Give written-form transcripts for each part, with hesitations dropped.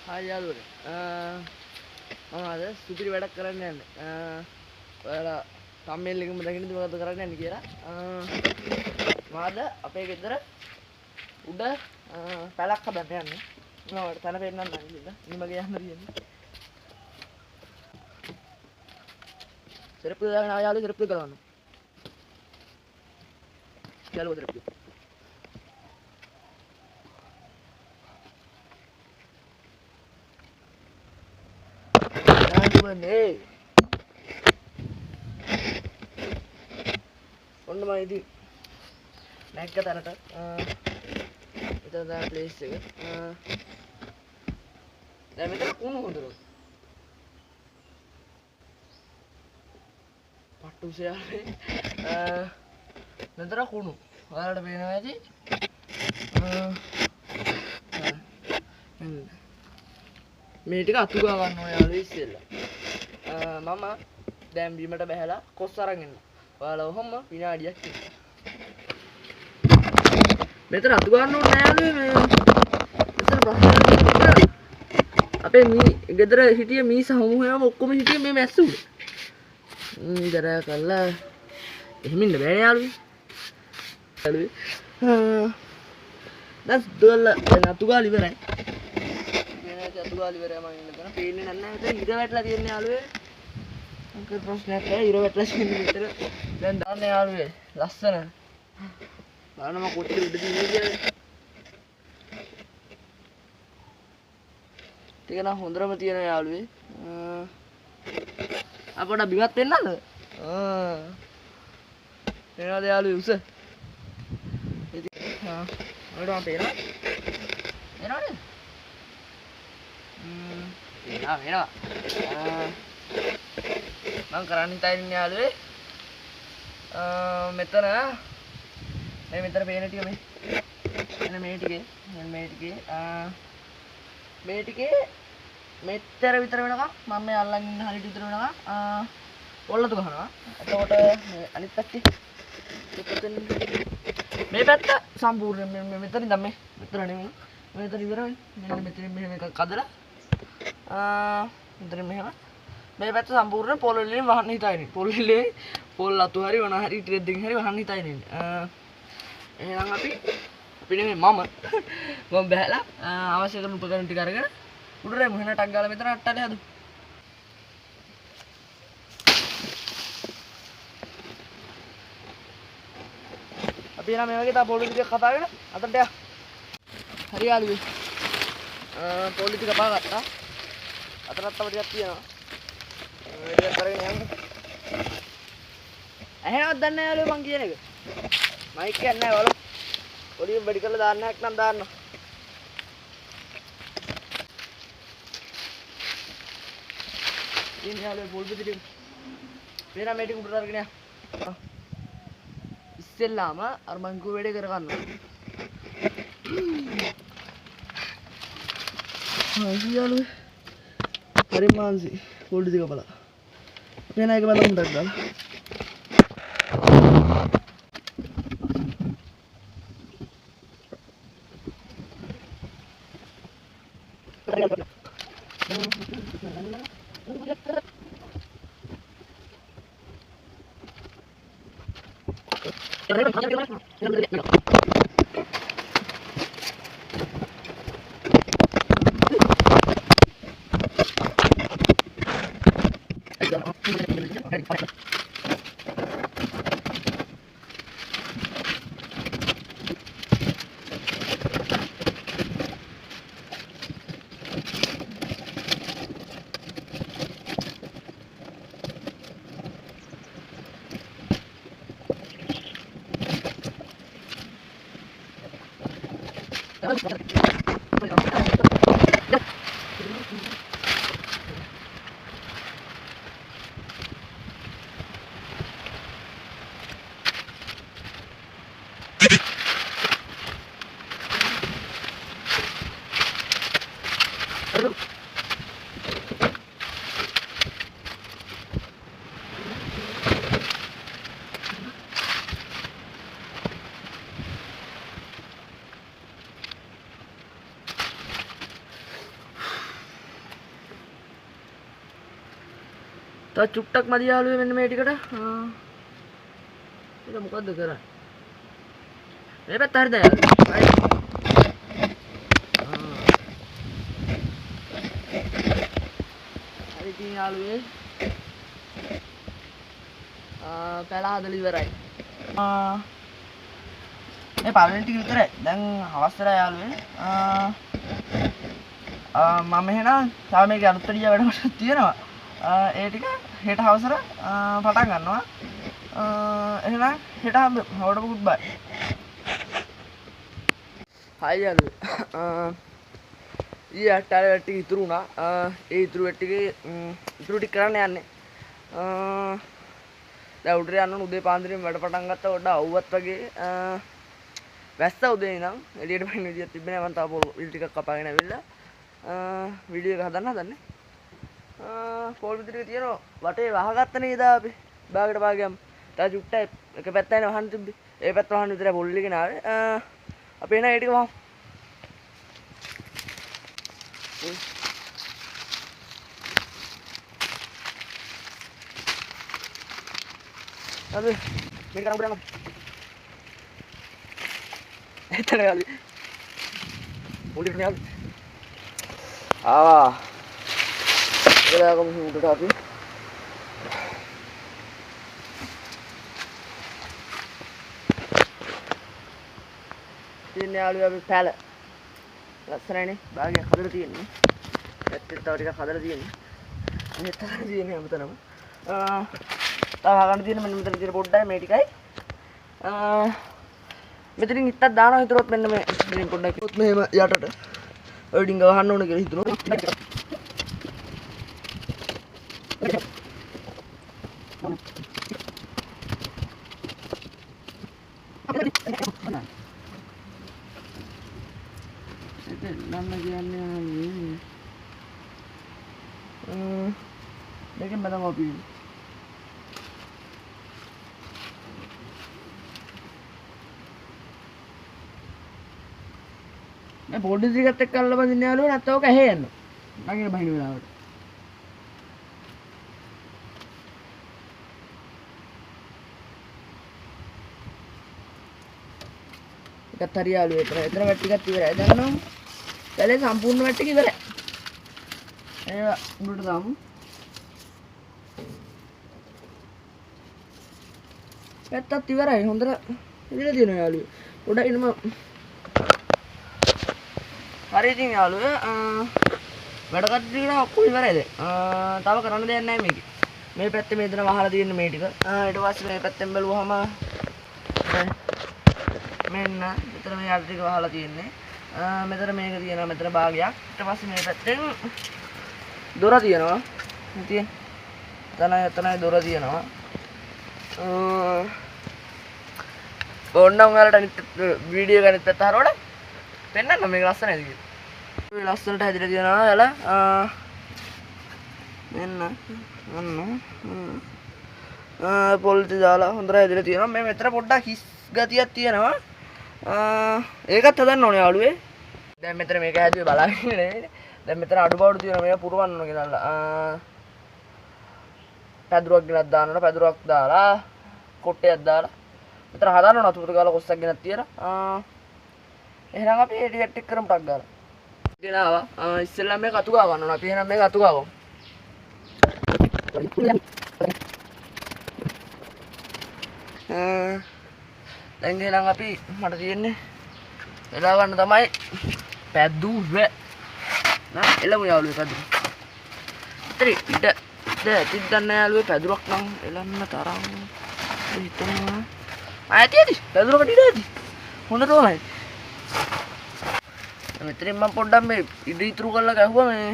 Hi යාළුවනේ. මම අද සුපිරි වැඩක් කරන්න යන්නේ. ඔයාලා thumbnail එකෙන්ම දකින්නද මොකද කරන්න යන්නේ කියලා. මාද අපේ ගෙදර උඩ පැලක් හදන්න යන්නේ. මම ඔයාලට තන පෙන්නන්නම් ඉතින්. ඉනිමගේ යන්න තියෙන්නේ. සෙරප්පු දාගෙන ආව යාළුවෝ සෙරප්පු ගලවන්න. යාළුවෝ සෙරප්පු. නේ ඔන්න මම ඉතින් නැග්ග තැනට මෙතන තමයි ප්ලේස් එක. දැන් මෙතන කුණු හොඳට පට්ටුසියාවේ මෙතන කුණු ඔයාලට පේනවා ඇති. මේ ටික අතු ගා ගන්න ඕනේ යාළුවෝ ඉස්සෙල්ලා. මම දැන් බීමට බහැලා කොස් අරන් එන්න. ඔයාලා ඔහොම විනාඩියක් ඉන්න. මෙතන අතු ගන්න ඕනේ නෑ යාළුවෝ. මෙතන ප්‍රශ්නයක් අපේ මී ගෙදර හිටිය මී සමූහයම ඔක්කොම හිටියේ මේ මැස්ස උඩ. ඉතර කළා එහෙම ඉන්න බෑ යාළුවෝ. දැන් අතු ගාලා ඉවරයි. අතු ගාලා ඉවරයි මම ඉන්න තැන. පේන්නේ නැහැ මෙතන ඉර වැටලා තියෙන යාළුවෝ. අංක ප්‍රශ්නයක් නැහැ ඉර වැටලා තියෙන විතර. දැන් දාන්න යාළුවෝ ලස්සන. බලන්න මම කොච්චර උඩ දිනේ කියලා. ටික නම් හොඳටම තියෙන යාළුවෝ. අපට බිමත් වෙන්නද? එනවාද යාළුවෝ උස? ඉතින් ඔයාලට මම පේනවා. එනවද? වෙනවා. මම කරන්න හිතාගෙන යාළුවේ මෙතන මෙතන පේන ටික මේ ටිකේ මෙතර විතර වෙනකම් මම මේ අල්ලන් ඉන්න හරියට විතර වෙනකම් ඔල්ලතු ගහනවා. එතකොට අනිත් පැත්තේ මේ පැත්ත සම්පූර්ණ මෙතන ඉඳන් මෙතන නෙමෙයි මෙතන ඉවරයි. මෙන්න මෙතන මෙහෙම එකක් අදලා මෙතන මෙහෙම මේ පැත්ත සම්පූර්ණ පොල් වලින් වහන්න හිතාගෙන පොල් අතු හරි වන හරි ටික දෙකින් හරි වහන්න හිතාගෙන ඉන්නේ. එහෙනම් අපි නෙමෙයි මම බහැලා අවශ්‍ය කරන උපකරණ ටික අරගෙන උඩරේ මොහොන ටක් ගාලා මෙතන අට්ටලේ හදමු. අපි එන මේ වගේ තා පොල් ටික කපාගෙන අතට යන්න. හරි යාළුවෝ. පොල් ටික කපාගත්තා. අතරත් තව ටිකක් තියෙනවා. ඒක කරගෙන යන්න. ඇහෙනවද දන්නේ නැහැ යාළුවෝ මං කියන එක. මයික් එකක් නැහැ බලමු. පොඩියෙන් වැඩි කරලා දාන්න හැක් නම් දාන්න. ඉතින් යාළුවෝ පොල් පිටි ටික පේනා මේ ටික උඩට අරගෙන යන්න. ඉස්සෙල්ලාම අර මං කිව්ව වැඩේ කරගන්න. යාළුවෝ හරි මාන්සි පොල් ටික බලන්න. වෙන එක බලමු ටක් ගාලා. තව චුට්ටක් මදි යාළුවෝ මෙන්න මේ ටිකට. ඒක මොකද්ද කරන්නේ? මේ පැත්ත හරිද යාළුවෝ? හරි ඉතින් යාළුවේ. පැල හදලා ඉවරයි. මේ පළවෙනි ටික විතරයි. දැන් හවස් වෙලා යාළුවේ. මම එහෙනම් තව මේක අලුත්ට වැඩ කොටසක් තියෙනවා. ඒ ටික හෙට හවසට පටන් ගන්නවා. එහෙනම් හෙට හම්බෙමු. හවඩ ගුඩ් බයි. හයි යාළුවෝ. ඊයේ අට්ටාල වැට් ටික ඉතුරු වුණා. ඒ ඉතුරු වැට් ටිකේ ඉතුරු ටික කරන්න යන්නේ. දැන් උඩට යන්න උදේ පාන්දරින් වැඩ පටන් ගත්තා. ඔඩ අවුවත් වගේ. වැස්ස උදේ ඉඳන් එළියට පයින් විදියක් තිබ්බේ නෑ. මම තාම විල් ටිකක් කපාගෙන ඇවිල්ලා වීඩියෝ එක හදන්න හදන්නේ. පොල් විතර තියෙනවා. වටේ වහගත්ත නේද අපි. බාගට බාගයම්. තා චුට්ටයි එක පැත්තයිනේ වහන්න තිබ්බේ. ඒ පැත්ත වහන්න විතරයි පොල්ලිගෙන ආවේ. අපි එන ඒ ටික වහමු. අද මේක කරන් බලන්න. එතන යාළුවෝ. පොලිස් නේ යාළුවෝ. ඒකම උඩට අපි තියන්නේ යාළුවෝ අපි පැල ලස්සනයිනේ භාගයක් හදලා තියෙන්නේ. ඇත්තට තව ටිකක් හදලා තියෙන්නේ. මෙහෙත් හදලා තියෙන්නේ හැමතැනම. තව හදන්න තියෙන මෙන්න මෙතන තියෙන පොඩ්ඩයි මේ ටිකයි. මෙතනින් ඉත්තක් දානවා හිතුවොත් මෙන්න මේ මෙතනින් පොඩ්ඩක් කිව්වොත් මෙහෙම යටට ඔය ඩිංග වහන්න ඕන කියලා හිතුණා. නන්න කියන්නේ මේකෙන් බඳන් අපි මේ පොඩි ටිකත් එක්ක අල්ල බඳින්න යාළුවෝ නැත්නම් ඔක ඇහැ යනවා. නගින බහින වෙලාවට. එකත් හරි යාළුවෝ එතන වැට් ටිකක් ඉවරයි. දැන් නම් පැලේ සම්පූර්ණ වැට් ටික ඉවරයි. ඒවා උඩට දාමු. පැත්තත් ඉවරයි. හොඳට ඉඳලා තියෙනවා යාළුවෝ. පොඩ්ඩක් ඉන්නම හරි ඉතින් යාළුවෝ වැඩ කටයුතු ඔක්කොම ඉවරයි දැන්. තව කරන්න දෙයක් නැහැ මේකේ. මේ පැත්තේ මෙතන වහලා තියෙන මේ ටික. ඊට පස්සේ මේ පැත්තෙන් බැලුවහම මෙන්න මෙතන මේ අර ටික වහලා තියෙන්නේ. මෙතන මේක තියෙනවා මෙතන භාගයක්. ඊට පස්සේ මේ පැත්තෙන් දොර තියෙනවා. ඉතින් එතනයි දොර තියෙනවා. ඕන්න උන්වලට අනිත් වීඩියෝ ගනිත් පැත්ත හරවලා පෙන්නන්න මේක ලස්සනයිද කියලා. මේ ලස්සනට හැදිලා තියෙනවා යාලා. මෙන්න පොල්ටි දාලා හොඳට හැදිලා තියෙනවා. මේ මෙතන පොඩ්ඩක් හිස් ගතියක් තියෙනවා. ඒකත් හදන්න ඕනේ යාළුවේ. දැන් මෙතන මේක හැදුවේ බලාගෙන නෙවෙයි. දැන් මෙතන අඩුපාඩු තියෙනවා. මේක පුරවන්න ඕන කියලා. පැදුරක් ගෙනත් දාන්න ඕන. පැදුරක් දාලා කොට්ටයක් දාලා මෙතන හදන්න ඕන. අතුරු ගාලා කොස්සක් ගෙනත් තියලා. එහෙනම් අපි ඒ ටිකට් එක කරමු ටක් ගාලා. ගෙනාවා. ඉස්සෙල්ලා මේක අතු ගා ගන්න ඕන. අපි එහෙනම් මේක අතු ගාවමු. දැන් එහෙනම් අපි මට තියෙන්නේ එලා ගන්න තමයි පැදුර. නා එළමු යාළුවෝ පැදුර. ඉතින් ඉත ගන්න යාළුවෝ පැදුරක් නම් එලන්න තරම් හිතනවා. ඇති පැදුරකට ඉඩ ඇති. හොඳට ඕනයි. මෙතනින් මම පොඩ්ඩක් මේ ඉඩ ඉතුරු කරලා ගැහුවා මේ.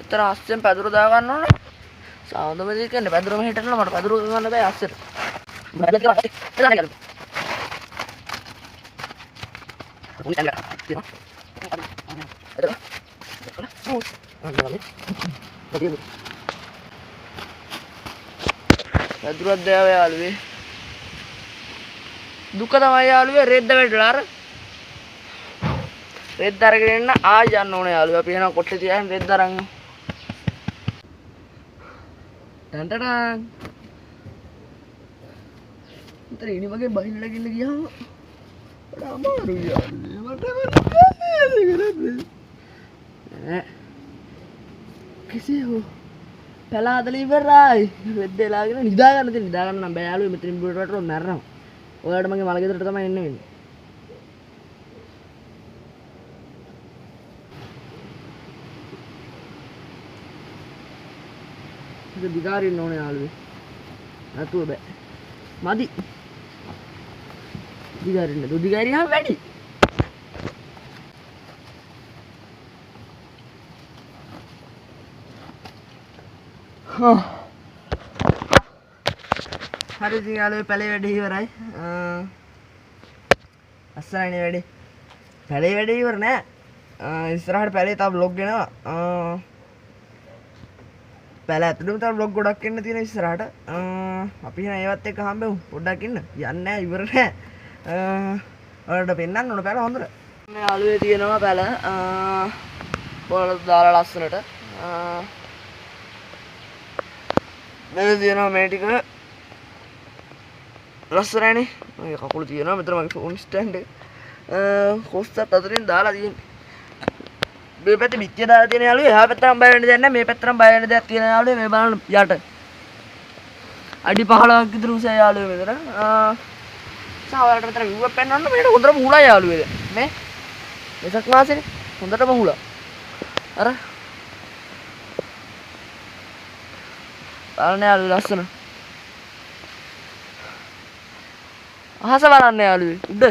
එතන අස්සෙන් පැදුර දා ගන්න ඕනේ. සාවඳම දෙයක් කියන්නේ පැදුරම හිටන්න මට පැදුර ගන්න බෑ අස්සෙට. බැලුවා කියලා එතන ගියා. උන් එන්න තියනවා. එතන. පැදුරක් දාව යාළුවේ. දුක තමයි යාළුවේ රෙද්ද වැටලා අර රෙද්ද අරගෙන එන්න ආය යන්න ඕනේ යාළුවා. අපි එහෙනම් කොට්ටේ තියාගෙන රෙද්ද අරන් ටන්ටටන් උතර ඉනි මගේ බහින්න ගිල්ල ගියාම වඩ අමාරුයි යාළුවේ මට කරන්නේ කිසි හෝ පැලා හදලා ඉවරයි වෙද්දලාගෙන නිදා ගන්න තියෙන නිදා ගන්න නම් බෑ යාළුවේ මෙතනින් බුලට වටරොත් මැරෙනවා ඔයාලට මගේ මල ගෙදරට තමයි එන්න වෙන්නේ ඉතින් දිගාරින්න ඕනේ යාළුවේ නැතුව බෑ මදි දිගාරින්න දුදිගාරියා වැඩි හරි ඉතින් යාළුවේ පැලේ වැඩේ ඉවරයි අස්සනයිනේ වැඩේ පැලේ වැඩේ ඉවර නෑ ඉස්සරහට පැලේ තව බ්ලොග් එනවා පැල ඇතුළේම තව බ්ලොග් ගොඩක් එන්න තියෙන ඉස්සරහට අපි එහෙනම් ඒවත් එක්ක හම්බෙමු පොඩ්ඩක් ඉන්න යන්නේ නෑ ඉවර නෑ ඔයාලට පෙන්නන්න ඕන පැල හොඳට මේ යාළුවේ තියෙනවා පැල පොළොත් දාලා ලස්සනට මෙතන තියෙනවා මේ ටික ලස්සනයිනේ මගේ කකුල තියෙනවා මෙතන මගේ ෆෝන් ස්ටෑන්ඩ් එක කොස්සත් අතරින් දාලා තියෙන්නේ මේ පැත්තේ පිටිය දාලා තියෙන යාළුවේ එහා පැත්තටම බය වෙන්න දෙයක් නැහැ මේ පැත්තටම බය වෙන්න දෙයක් තියෙන යාළුවේ මේ බලන්න යට අඩි 15ක් විතර උස යාළුවේ මෙතන සාවලට මෙතන view එක පෙන්වන්න මේකට හොඳටම හුලා යාළුවේ මේ වෙසක් මාසෙනේ හොඳටම හුලා අර බලන්න යාළුවේ ලස්සන අහස බලන්න යාළුවේ උඩ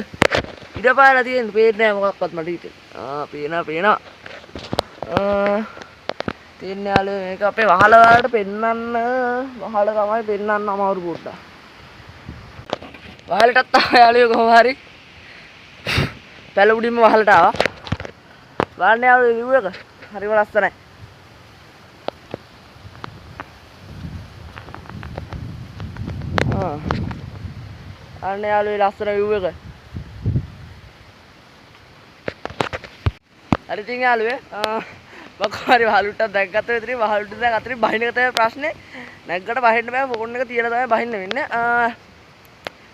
ඉඩ පාරලා තියෙන පේන්නේ නැහැ මොකක්වත් මට හිතේ පේනවා තියෙන යාළුවේ මේක අපේ වහල වලට පෙන්නන්න වහල තමයි පෙන්නන්න අමාරු පොඩ්ඩක් වහලටත් ආවා යාළුවේ කොහොම හරි පැල උඩින්ම වහලට ආවා බලන්න යාළුවේ view එක හරිම ලස්සනයි අන්න යාළුවේ ලස්සන view එක හරි ඉතින් යාළුවේ මක්කාරි වහලුට්ටක් දැක්ගත්ත විතරේ වහලුට්ට දැන් අතරින් බහින්න එක තමයි ප්‍රශ්නේ නැග්ගට බහින්න බෑ ෆෝන් එක තියලා තමයි බහින්න වෙන්නේ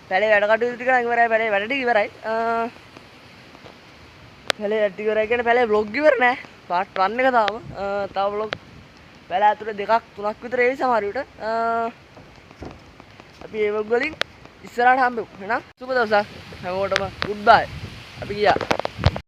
පැලේ වැඩ කටයුතු ටික නම් ඉවරයි පැලේ වැඩ ටික ඉවරයි පැලේ වැඩ ටික ඉවරයි කියන්නේ පැලේ vlog ඉවර නෑ part 1 එක තව vlog පැලේ ඇතුලේ දෙකක් තුනක් විතර එයි සමහර විට අපි ඒ vlog වලින් ඉස්සරහට හම්බෙමු එහෙනම් සුබ දවසක් හැමෝටම good bye අපි ගියා